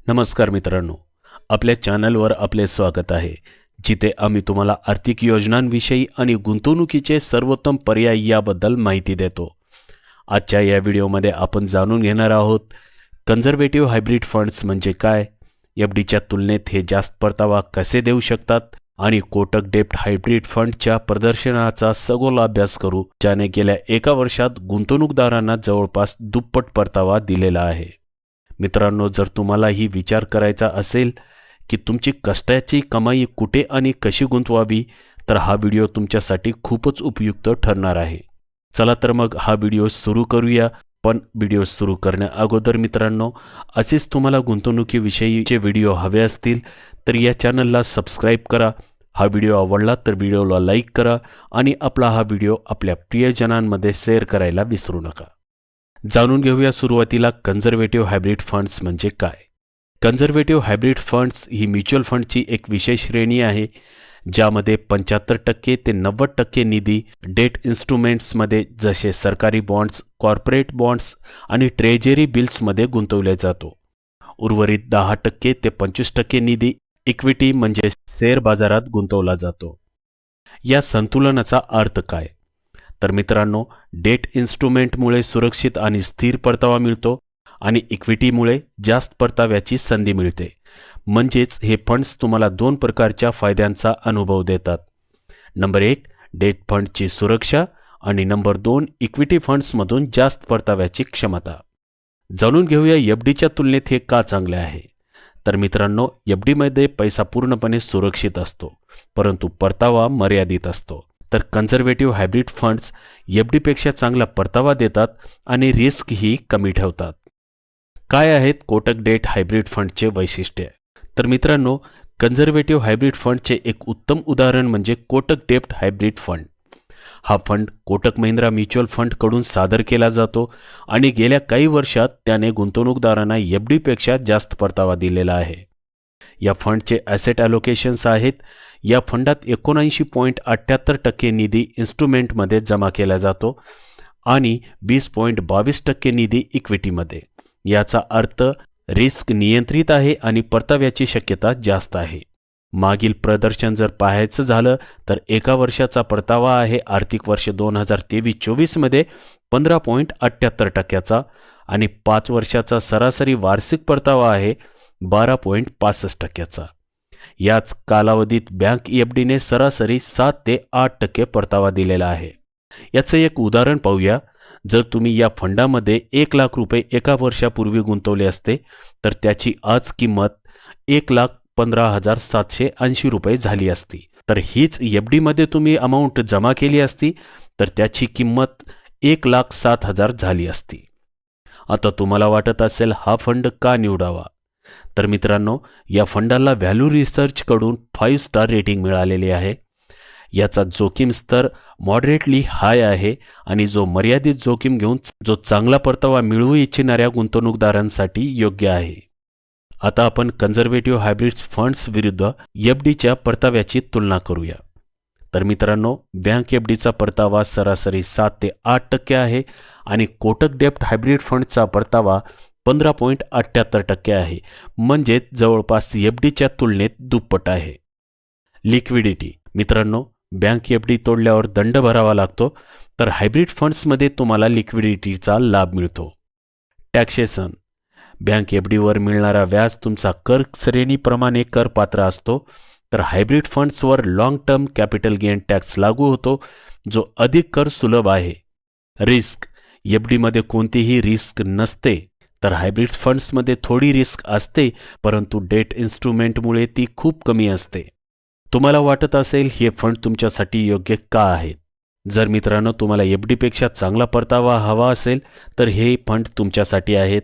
नमस्कार मित्रांनो, आपल्या चॅनलवर आपले स्वागत आहे, जिथे आम्ही तुम्हाला आर्थिक योजनांविषयी आणि गुंतवणुकीचे सर्वोत्तम पर्याय याबद्दल माहिती देतो। आजच्या या व्हिडिओमध्ये आपण जाणून घेणार आहोत कन्झर्वेटिव्ह हायब्रिड फंड्स म्हणजे काय, एफडीच्या तुलनेत हे जास्त परतावा कसे देऊ शकतात आणि कोटक डेब्ट हायब्रिड फंडच्या प्रदर्शनाचा सखोल अभ्यास करू, ज्याने गेल्या एका वर्षात गुंतवणूकदारांना जवळपास दुप्पट परतावा दिलेला आहे। मित्रांनो, जर तुम्हालाही विचार करायचा असेल की तुमची कष्टाची कमाई कुठे आणि कशी गुंतवावी, तर हा व्हिडिओ तुमच्यासाठी खूपच उपयुक्त ठरणार आहे। चला तर मग हा व्हिडिओ सुरू करूया। पण व्हिडिओ सुरू करण्या अगोदर मित्रांनो, असेच तुम्हाला गुंतवणुकीविषयीचे व्हिडिओ हवे असतील तर या चॅनलला सबस्क्राईब करा। हा व्हिडिओ आवडला तर व्हिडिओला लाईक करा आणि आपला हा व्हिडिओ आपल्या प्रियजनांमध्ये शेअर करायला विसरू नका। जाणून घेऊया सुरुवातीला कन्झर्वेटिव्ह हायब्रिड फंड्स म्हणजे काय। कन्झर्वेटिव्ह हायब्रिड फंड्स ही म्युच्युअल फंडची एक विशेष श्रेणी आहे, ज्यामध्ये 75% ते 90% निधी डेट इन्स्ट्रुमेंट्समध्ये जसे सरकारी बॉन्ड्स, कॉर्पोरेट बॉन्ड्स आणि ट्रेजरी बिल्समध्ये गुंतवले जातो। उर्वरित 10% ते 25% निधी इक्विटी म्हणजे शेअर बाजारात गुंतवला जातो। या संतुलनाचा अर्थ काय, तर मित्रांनो, डेट इन्स्ट्रुमेंटमुळे सुरक्षित आणि स्थिर परतावा मिळतो आणि इक्विटीमुळे जास्त परताव्याची संधी मिळते। म्हणजेच हे फंड्स तुम्हाला दोन प्रकारच्या फायद्यांचा अनुभव देतात। नंबर 1, डेट फंडची सुरक्षा आणि नंबर 2, इक्विटी फंड्समधून जास्त परताव्याची क्षमता। जाणून घेऊया एफडीच्या तुलनेत हे का चांगले आहे। तर मित्रांनो, एफडीमध्ये पैसा पूर्णपणे सुरक्षित असतो, परंतु परतावा मर्यादित असतो। तर कन्झर्वेटिव्ह हायब्रिड फंड्स एफडीपेक्षा चांगला परतावा देतात आणि रिस्कही कमी ठेवतात। काय आहेत कोटक डेट हायब्रिड फंडचे वैशिष्ट्ये, तर मित्रांनो, कन्झर्वेटिव्ह हायब्रिड फंडचे एक उत्तम उदाहरण म्हणजे कोटक डेब्ट हायब्रिड फंड। हा fund Kotak Mahindra mutual fund कडून सादर केला जातो आणि गेल्या काही वर्षात त्याने गुंतवणूकदारांना एफडीपेक्षा जास्त परतावा दिलेला आहे। या फंडचे ॲसेट ॲलोकेशन्स आहेत। या फंडात 79.78% निधी इन्स्ट्रुमेंटमध्ये जमा केला जातो आणि 20.22% निधी इक्विटीमध्ये। याचा अर्थ रिस्क नियंत्रित आहे आणि परताव्याची शक्यता जास्त आहे। मागील प्रदर्शन जर पाहायचं झालं तर एका वर्षाचा परतावा आहे आर्थिक वर्ष 2023-24 मध्ये 15.78% आणि 5 वर्षाचा सरासरी वार्षिक परतावा आहे 12.65%। याच कालावधीत बँक एफडीने सरासरी 7 ते 8% परतावा दिलेला आहे। याचं एक उदाहरण पाहूया। जर तुम्ही या फंडामध्ये 1 लाख रुपये एका वर्षापूर्वी गुंतवले असते तर त्याची आज किंमत 1,15,780 रुपये झाली असती। तर हीच एफडीमध्ये तुम्ही अमाऊंट जमा केली असती तर त्याची किंमत 1,07,000 झाली असती। आता तुम्हाला वाटत असेल हा फंड का निवडावा, तर मित्रांनो, या फंडाला व्हॅल्यू रिसर्च कडून 5 स्टार रेटिंग मिळालेली आहे। याचा जोखीम स्तर मॉडरेटली हाय आहे आणि जो मर्यादित जोखीम घेऊन जो चांगला परतावा मिळवू इच्छिणाऱ्या गुंतवणूकदारांसाठी योग्य आहे। आता आपण कन्झर्वेटिव्ह हायब्रिड फंड्स विरुद्ध एफडीच्या परताव्याची तुलना करूया। तर मित्रांनो, बँक एफडीचा परतावा सरासरी 7 ते 8% आहे आणि कोटक डेब्ट हायब्रिड फंडचा परतावा 15.78% आहे, म्हणजे जवळपास एफडीच्या तुलनेत दुप्पट आहे। लिक्विडिटी, मित्रांनो, बँक एफडी तोडल्यावर दंड भरावा लागतो, तर हायब्रिड फंड्समध्ये तुम्हाला लिक्विडिटीचा लाभ मिळतो। टॅक्सेशन, बँक एफडीवर मिळणारा व्याज तुमचा कर श्रेणीप्रमाणे करपात्र असतो, तर हायब्रिड फंड्सवर long term capital gain tax लागू होतो, जो अधिक कर सुलभ आहे। रिस्क, एफडीमध्ये कोणतीही रिस्क नसते, तर हायब्रिड फंड्समध्ये थोडी रिस्क असते, परंतु डेट इन्स्ट्रुमेंटमुळे ती खूप कमी असते। तुम्हाला वाटत असेल हे फंड तुमच्यासाठी योग्य का आहेत। जर मित्रांनो तुम्हाला एफडीपेक्षा चांगला परतावा हवा असेल तर हे फंड तुमच्यासाठी आहेत।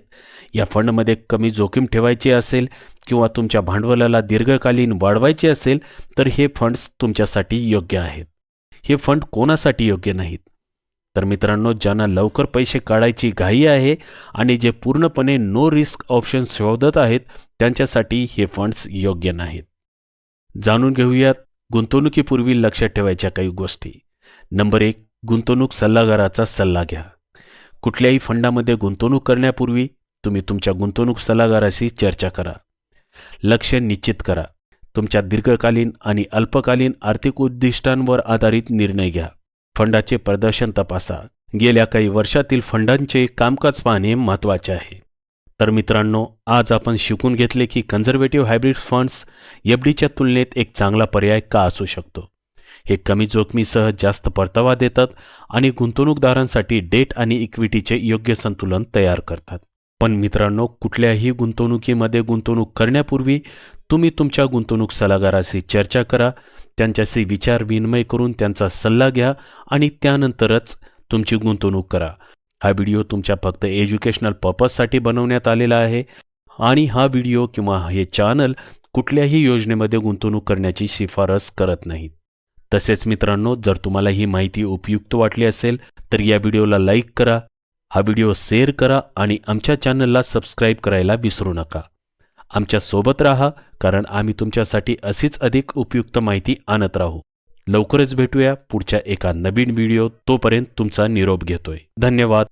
या फंडमध्ये कमी जोखीम ठेवायची असेल किंवा तुमच्या भांडवलाला दीर्घकालीन वाढवायचे असेल तर हे फंड्स तुमच्यासाठी योग्य आहेत। हे फंड कोणासाठी योग्य नाहीत, तर मित्रांनो, ज्यांना लवकर पैसे काढायची घाई आहे आणि जे पूर्णपणे नो रिस्क ऑप्शन शोधत आहेत त्यांच्यासाठी हे फंड्स योग्य नाहीत। जाणून घेऊयात गुंतवणुकीपूर्वी लक्षात ठेवायच्या काही गोष्टी। नंबर 1, गुंतवणूक सल्लागाराचा सल्ला घ्या। कुठल्याही फंडामध्ये गुंतवणूक करण्यापूर्वी तुम्ही तुमच्या गुंतवणूक सल्लागाराशी चर्चा करा। लक्ष्य निश्चित करा. तुमच्या दीर्घकालीन आणि अल्पकालीन आर्थिक उद्दिष्टांवर आधारित निर्णय घ्या. फंडाचे प्रदर्शन तपासा. गेल्या काही वर्षातील फंडांचे कामकाज पाहणे महत्त्वाचे आहे. तर मित्रांनो, आज आपण शिकून घेतले की कन्झर्वेटिव्ह हायब्रिड फंड्स एफडीच्या तुलनेत एक चांगला पर्याय का असू शकतो. हे कमी जोखमीसह जास्त परतावा देतात आणि गुंतवणूकदारांसाठी डेट आणि इक्विटीचे योग्य संतुलन तयार करतात. पण मित्रांनो, कुठल्याही गुंतवणुकीमध्ये गुंतवणूक करण्यापूर्वी तुम्ही तुमच्या गुंतवणूक सल्लागाराशी चर्चा करा. त्यांच्याशी विचार विनिमय करून त्यांचा सल्ला घ्या आणि त्यानंतरच तुमची गुंतवणूक करा. हा व्हिडिओ तुमच्या फक्त एज्युकेशनल पर्पजसाठी बनवण्यात आलेला आहे आणि हा व्हिडिओ किंवा हे चॅनल कुठल्याही योजनेमध्ये गुंतवणूक करण्याची शिफारस करत नाही. तसेच मित्रांनो, जर तुम्हाला ही माहिती उपयुक्त वाटली असेल तर या व्हिडिओला लाईक करा, हा व्हिडिओ शेअर करा आणि आमच्या चॅनलला सबस्क्राईब करायला विसरू नका. आमच्या सोबत राहा, कारण आम्ही तुमच्यासाठी अशीच अधिक उपयुक्त माहिती आणत राहू. लवकरच भेटूया पुढच्या एका नवीन व्हिडिओ. तोपर्यंत तुमचा निरोप घेतोय. धन्यवाद.